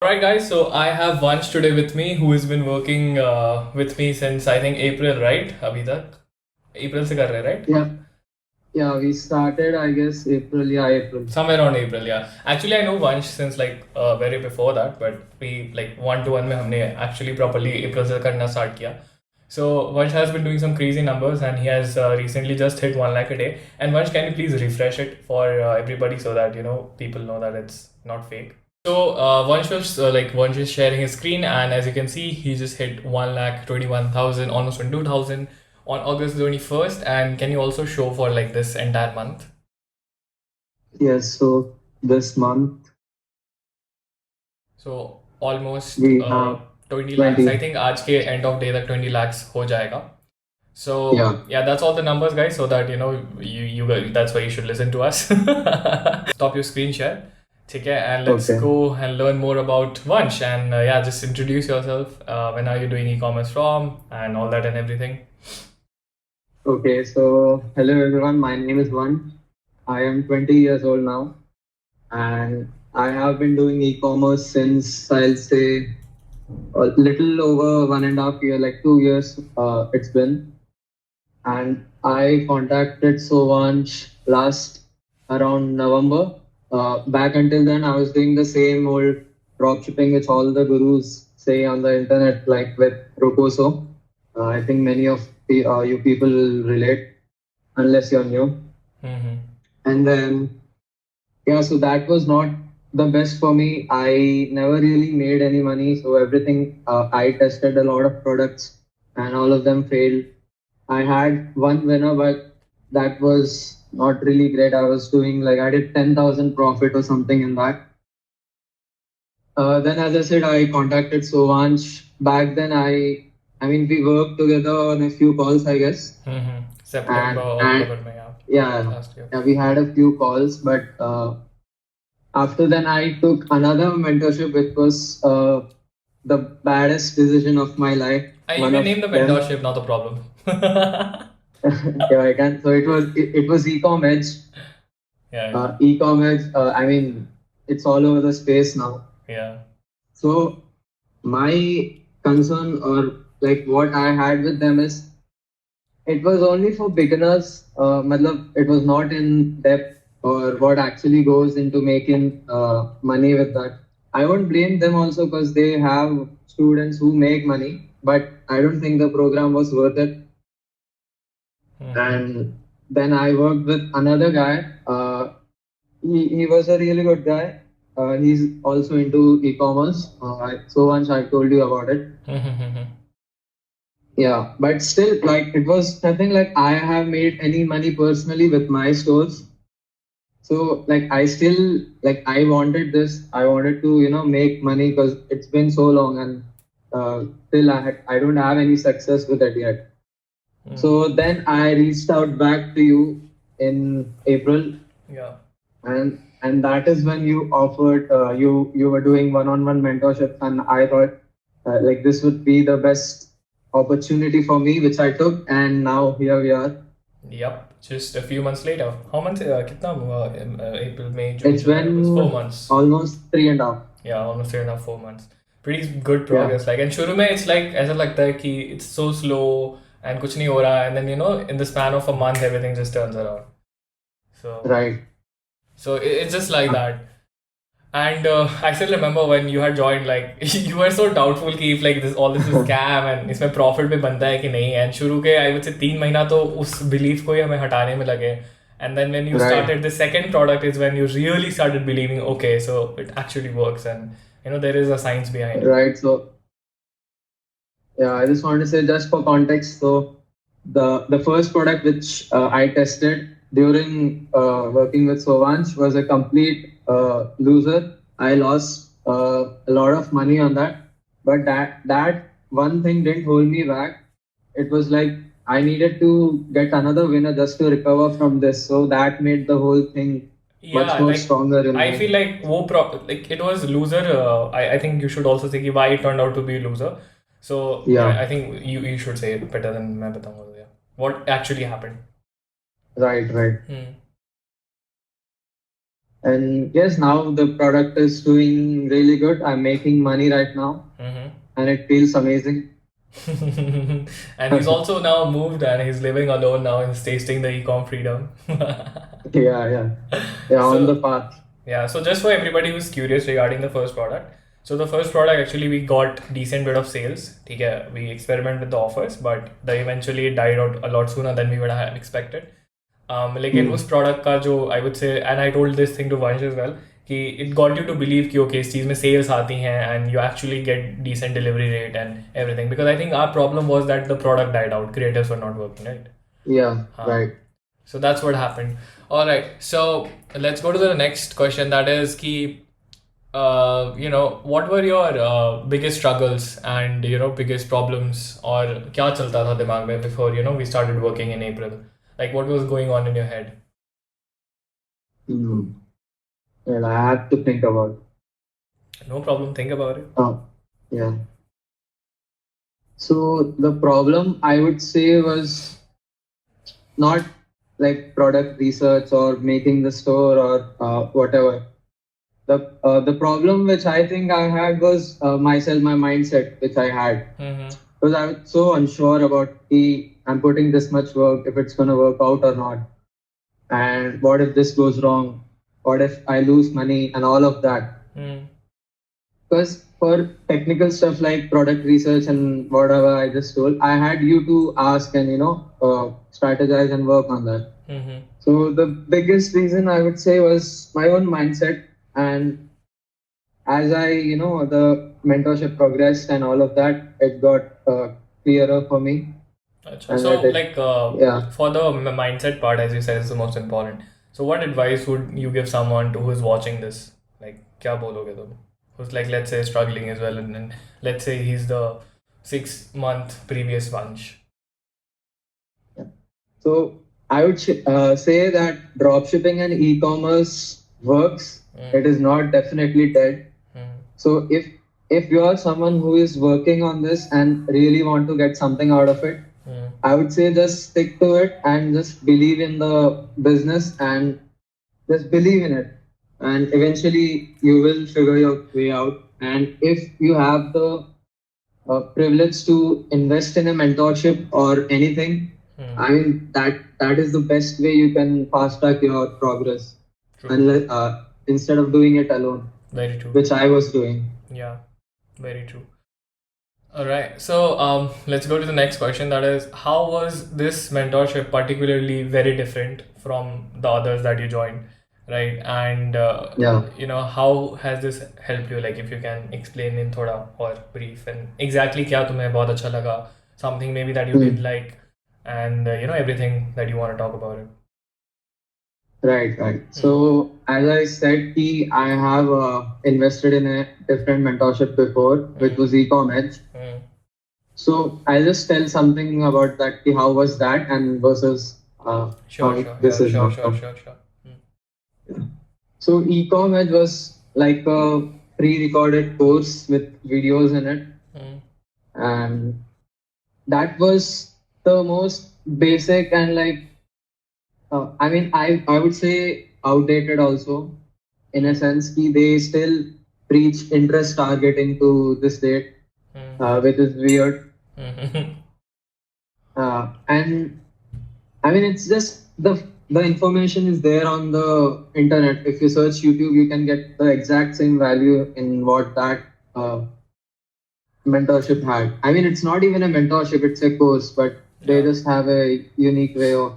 Alright guys, so I have Vansh today with me who has been working with me since I think April, right? अभी तक April से कर रहे हैं, right? Yeah, yeah, we started, I guess, April. Yeah, April. Somewhere around April, yeah. Actually, I know Vansh since like very before that, but we like one to one में हमने actually properly April से करना start किया. So Vansh has been doing some crazy numbers and he has recently just hit 1 lakh a day. And Vansh, can you please refresh it for everybody so that people know that it's not fake? So Vansh is sharing his screen, and as you can see, he just hit 1,21,000, almost 22,000 on August 21st. And can you also show for like this entire month? Yes, so this month So almost we have 20 lakhs. 20. I think आज के end of day तक 20 lakhs हो जाएगा. So Yeah, yeah, that's all the numbers, guys. So that you guys, that's why you should listen to us. Stop your screen share. ठीक है, and let's okay. go and learn more about Vansh. And yeah, just introduce yourself. When are you doing e-commerce from, and all that and everything. Okay, so hello everyone, my name is Van. I am 20 years old now, and I have been doing e-commerce since I'll say a little over 1.5 year, like 2 years, it's been. And I contacted Sovansh last around November. Back until then, I was doing the same old dropshipping which all the gurus say on the internet, like with Rocoso. I think many of you people will relate unless you're new. Mm-hmm. And then, yeah, so that was not the best for me. I never really made any money. So everything, I tested a lot of products and all of them failed. I had one winner, but that was not really great. I was doing like I did 10,000 profit or something in that. Then, as I said, I contacted Sovansh. Back then, I mean, we worked together on a few calls, I guess. Mm-hmm. September, And October में, yeah, last year. yeah, we had a few calls, but after then, I took another mentorship, which was the baddest decision of my life. You One can of name the them. mentorship, not the problem. Yeah, I can. So it was Ecom Edge. Yeah, Ecom Edge. I mean, it's all over the space now. yeah. So my concern or like what I had with them is it was only for beginners. It was not in depth or what actually goes into making money with that. I won't blame them also because they have students who make money, but I don't think the program was worth it. And then I worked with another guy. He was a really good guy. He's also into e-commerce. So once I told you about it. Yeah, but still, like it was nothing like I have made any money personally with my stores. So like I still like I wanted this. I wanted to make money because it's been so long and still I don't have any success with it yet. So then I reached out back to you in April. Yeah. And that is when you offered you were doing one-on-one mentorship, and I thought like this would be the best opportunity for me, which I took, and now here we are. Yep, just a few months later. How months? कितना हुआ? April, May, June, It's July. It was 4 been months. almost 3.5. Yeah, almost 3.5, 4 months. Pretty good Yeah, progress. Like, and शुरू में it's like ऐसा लगता है कि it's so slow and कुछ नहीं हो रहा, and then in the span of a month everything just turns around. So right. it's just like that. And I still remember when you had joined, like you were so doubtful कि if like this all this is scam and इसमें profit भी बनता है कि नहीं. And शुरू के I would say 3 महीना तो उस belief को ही हमें हटाने में लगे. And then when you Right. started the second product is when you really started believing, okay, so it actually works, and there is a science behind it. Right. So yeah, I just want to say just for context. So the first product which I tested during working with Sovansh was a complete loser. I lost a lot of money on that, but that one thing didn't hold me back. It was like I needed to get another winner just to recover from this. So that made the whole thing much Yeah, more like stronger in I me. feel like like it was loser. I think you should also say कि why it turned out to be loser. So yeah, Yeah, I think you should say it better than मैं बताऊंगा. Yeah, what actually happened. right, right. Hmm. And yes, now the product is doing really good. I'm making money right now, Mm-hmm. and it feels amazing. And he's also now moved and he's living alone now and he's tasting the e-com freedom. Yeah, yeah, yeah, on the So, path. yeah, so just for everybody who's curious regarding the first product. So the first product actually we got decent bit of sales. Okay, we experiment with the offers, but the eventually it died out a lot sooner than we would have expected. लेकिन Hmm. उस product का जो I would say and I told this thing to Vansh as well कि it got you to believe कि okay इस चीज़ में sales आती हैं and you actually get decent delivery rate and everything because I think our problem was that the product died out creators were not working right Yeah, हाँ right. so that's what happened. All right, so let's go to the next question, that is ki what were your biggest struggles and biggest problems or kya chalta tha dimag mein before we started working in April, like what was going on in your head? Hmm. Well, I have to think about. No problem, think about it. Oh, yeah. So the problem I would say was not like product research or making the store or whatever. The problem which I think I had was myself, my mindset which I had, Mm-hmm. because I was so unsure about I'm putting this much work, if it's gonna work out or not, and what if this goes wrong, what if I lose money and all of that. Mm. Because for technical stuff like product research and whatever I just told, I had you to ask and strategize and work on that. Mm-hmm. So the biggest reason I would say was my own mindset, and as I the mentorship progressed and all of that, it got clearer for me, Achha. and So, that it like, yeah. for the mindset part, as you said, is the most important. So, what advice would you give someone to who's watching this? Like, kya bologe tum? Who's like, let's say, struggling as well, and then let's say he's the 6 month previous bunch. So I would say that dropshipping and e-commerce works. It is not definitely dead. Mm. So if you are someone who is working on this and really want to get something out of it, Mm. I would say just stick to it and just believe in the business and just believe in it. And eventually you will figure your way out. And if you have the privilege to invest in a mentorship or anything, Mm. I mean that is the best way you can fast track your progress, True. and instead of doing it alone, Very true. which I was doing. Yeah, very true. All right. So let's go to the next question. That is, how was this mentorship particularly very different from the others that you joined, right? And Yeah. how has this helped you? Like, if you can explain in thoda or brief and exactly क्या तुम्हें बहुत अच्छा लगा, something maybe that you did like, and everything that you want to talk about it. Right, right. So as I said, I have invested in a different mentorship before, which was e-commerce. Mm. So I'll just tell something about that. How was that and versus Sure, how sure. this Yeah, is sure, now. sure, sure, sure. Mm. So e-commerce was like a pre-recorded course with videos in it, Mm. and that was the most basic and like I mean I would say outdated also, in a sense that they still preach interest targeting to this date, Mm. which is weird. Mm. And I mean, it's just the information is there on the internet. If you search YouTube, you can get the exact same value in what that mentorship had. I mean, it's not even a mentorship; it's a course, but they Yeah. just have a unique way of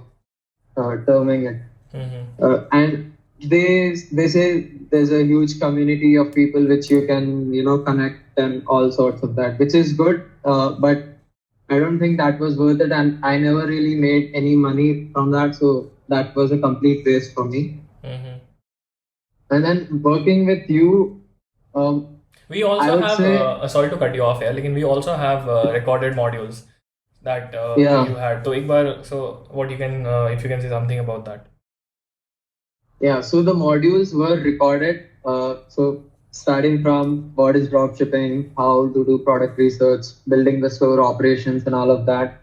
terming it. Mm-hmm. And they say there's a huge community of people which you can connect and all sorts of that, which is good. But I don't think that was worth it, and I never really made any money from that, so that was a complete waste for me. Mm-hmm. And then working with you, um, We I also would have, say, sorry to cut you off here, लेकिन we also have recorded modules that yeah, you had. तो एक बार, so what you can, if you can say something about that. yeah. So the modules were recorded. So starting from what is dropshipping, how to do product research, building the store operations, and all of that.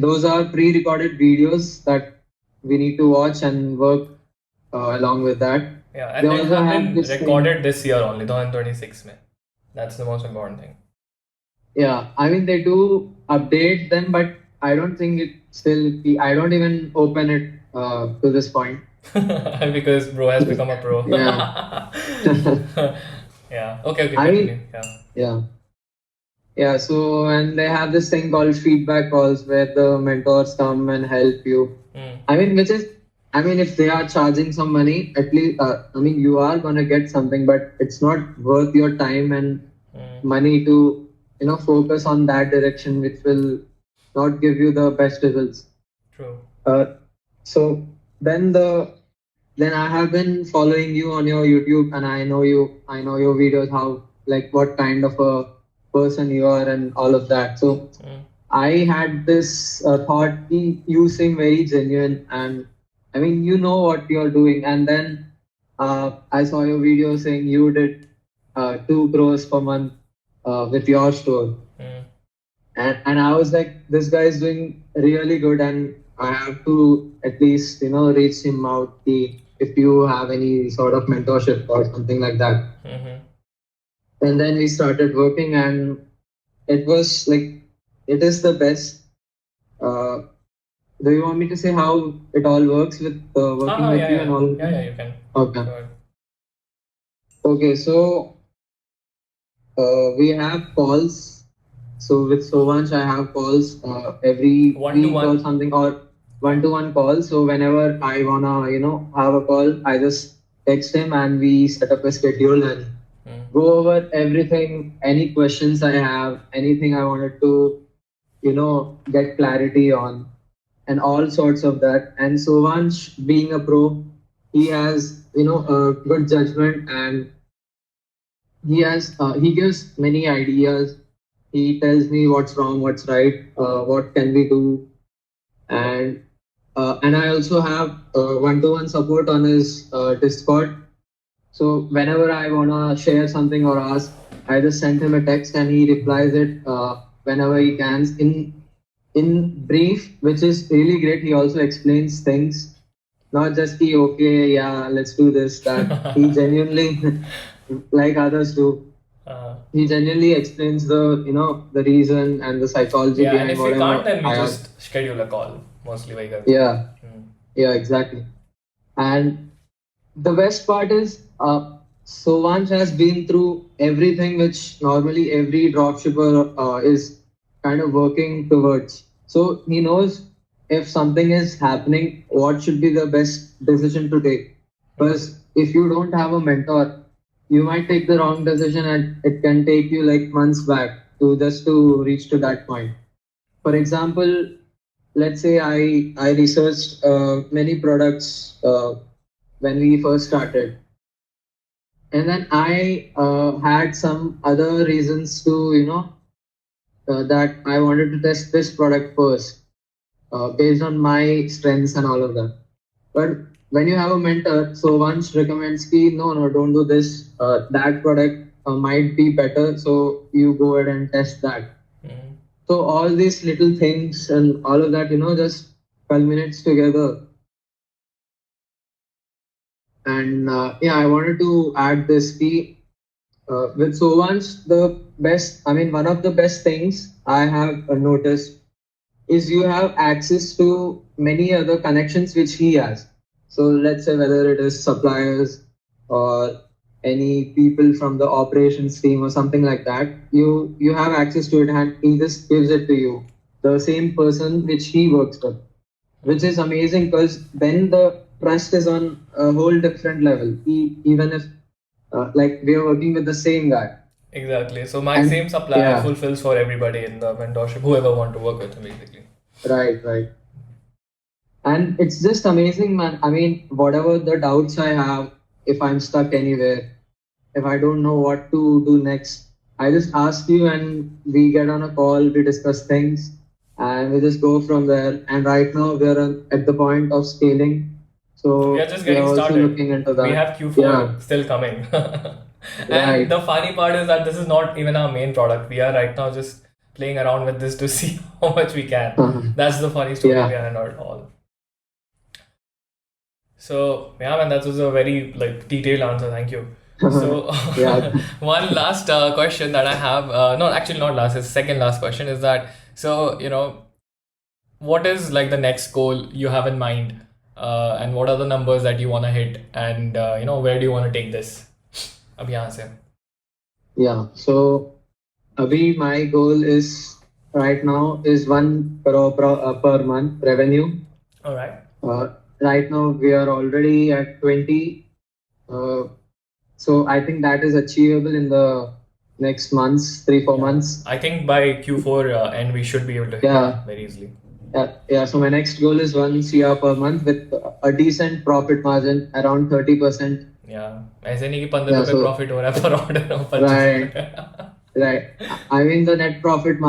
Those are pre-recorded videos that we need to watch and work along with that. Yeah, They and they also have have been this thing. recorded this year only, 2026 May. That's the most important thing. Yeah, I mean they do update them, but I don't think it still. I don't even open it to this point. Because bro has become a pro. Yeah. Yeah. Okay, okay, I continue. mean, Yeah. yeah. Yeah, so and they have this thing called feedback calls where the mentors come and help you. Mm, I mean, which is, I mean, if they are charging some money, at least, I mean, you are gonna get something, but it's not worth your time and mm, money to, focus on that direction, which will not give you the best results. true. Uh, so then then I have been following you on your YouTube, and I know your videos, how like what kind of a person you are, and all of that. So Mm, I had this thought, you seem very genuine, and I mean, you know what you're doing. And then I saw your video saying you did 2 crores per month with your store, mm. and I was like, this guy is doing really good, and I have to at least reach him out. If you have any sort of mentorship or something like that, Mm-hmm. and then we started working, and it was like it is the best. Uh, do you want me to say how it all works with working Haha, with yeah, you and yeah. all of Yeah, that? yeah, you can. Okay. Go ahead. Okay. So we have calls. So with Sovansh, I have calls every One to week or one. something, or Yeah. one-to-one calls. So whenever I wanna, have a call, I just text him and we set up a schedule and Mm, go over everything, any questions I have, anything I wanted to, get clarity on, and all sorts of that. And Sovansh, being a pro, he has, a good judgment, and he gives many ideas. He tells me what's wrong, what's right, what can we do, and I also have one-to-one support on his Discord. So whenever I wanna share something or ask, I just send him a text and he replies it whenever he can in brief, which is really great. He also explains things, not just the okay, yeah, let's do this, that. He genuinely, like others do, uh, he genuinely explains the reason and the psychology yeah, and behind if we can't, whatever then we I have. just schedule a call. Mostly वही करते हैं. Yeah, yeah, exactly. And the best part is, Sovansh has been through everything which normally every dropshipper is kind of working towards. So he knows if something is happening, what should be the best decision to take. Because if you don't have a mentor, you might take the wrong decision, and it can take you like months back to reach to that point. For example, let's say I researched many products when we first started, and then I had some other reasons to that I wanted to test this product first based on my strengths and all of that. But when you have a mentor, so once recommends ki no, don't do this. That product might be better, so you go ahead and test that. Mm, So all these little things and all of that, just culminates together. And yeah, I wanted to add this key with Sovansh. The best, I mean, one of the best things I have noticed is you have access to many other connections which he has. So let's say whether it is suppliers or any people from the operations team or something like that, you have access to it, and he just gives it to you. The same person which he works with, which is amazing because then the trust is on a whole different level. Even if like we are working with the same guy, exactly. So my and same supplier yeah, fulfills for everybody in the mentorship, whoever want to work with him, basically. right, right. And it's just amazing, man. I mean, whatever the doubts I have, if I'm stuck anywhere, if I don't know what to do next, I just ask you and we get on a call, we discuss things, and we just go from there. And right now, we are at the point of scaling. We are So just we are getting also started. looking into We that. have Q4 Yeah, still coming. And right. the funny part is that this is not even our main product. We are right now just playing around with this to see how much we can. That's the funny story Yeah. behind it all. So yeah, man, that was a very like detailed answer. Thank you. So Yeah. one last question that I have, no, actually not last, it's second last question is that, so what is like the next goal you have in mind, and what are the numbers that you want to hit, and where do you want to take this? अब यहाँ से. Yeah. So Abhi, my goal is right now is 1 crore per month revenue. All right. Right now we are already at 20. Uh, so I think that is achievable in the next months, 3-4 months. I think by Q4 and we should be able to hit Yeah. it very easily. Yeah. So my next goal is 1 CR per month with a decent profit margin around 30%. Yeah. ऐसे नहीं कि 15 Yeah, रुपए so profit हो रहा है पर order और 25 right, रुपए. right. I mean the net profit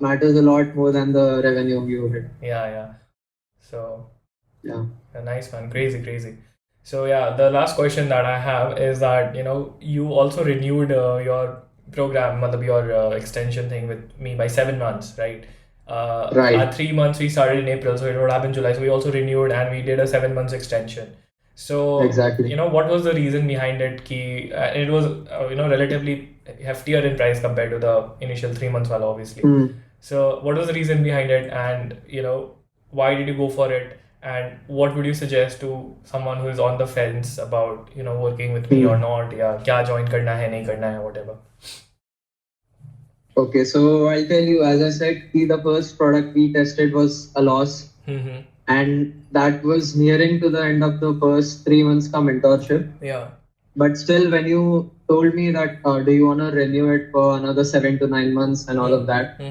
matters a lot more than the revenue you hit. Yeah. So Yeah. nice, man. Crazy, crazy. So yeah, the last question that I have is that you also renewed your program, matlab your extension thing with me by 7 months, right? Right. At 3 months we started in April, so it would happen July. So we also renewed and we did a 7 months extension. So Exactly. What was the reason behind it? It was relatively heftier in price compared to the initial 3 months wala, obviously. So what was the reason behind it, and why did you go for it? And what would you suggest to someone who is on the fence about working with me or not? Yeah, क्या join करना है नहीं करना है, whatever. Okay, so I'll tell you, as I said, the first product we tested was a loss. And that was nearing to the end of the first 3 months ka mentorship. Yeah. But still, when you told me that, do you want to renew it for another 7 to 9 months and all of that,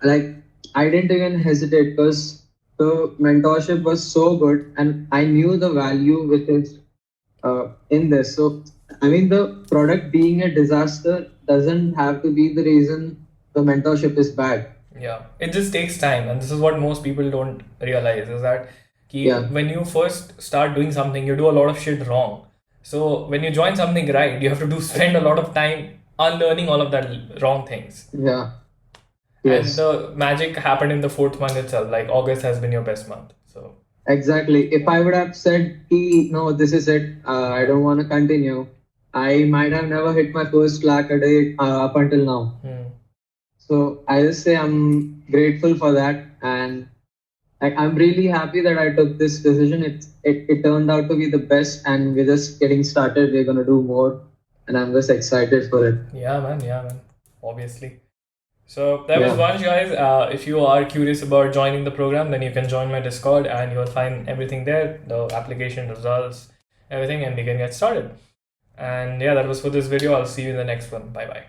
like I didn't even hesitate because the mentorship was so good and I knew the value which is in this. So, I mean, the product being a disaster doesn't have to be the reason the mentorship is bad. Yeah, it just takes time, and this is what most people don't realize is that when you first start doing something, you do a lot of shit wrong. So when you join something right, you have to spend a lot of time unlearning all of that wrong things. Yeah. Yes. And the magic happened in the 4th month itself. Like August has been your best month. So exactly. If I would have said, no, this is it, I don't want to continue, I might have never hit my first lakh a day up until now. So I just say I'm grateful for that, and I'm really happy that I took this decision. It turned out to be the best, and we're just getting started. We're gonna do more, and I'm just excited for it. Yeah, man. Obviously. So that was Vansh, guys. If you are curious about joining the program, then you can join my Discord, and you'll find everything there: the application, results, everything, and we can get started. And yeah, that was for this video. I'll see you in the next one. Bye bye.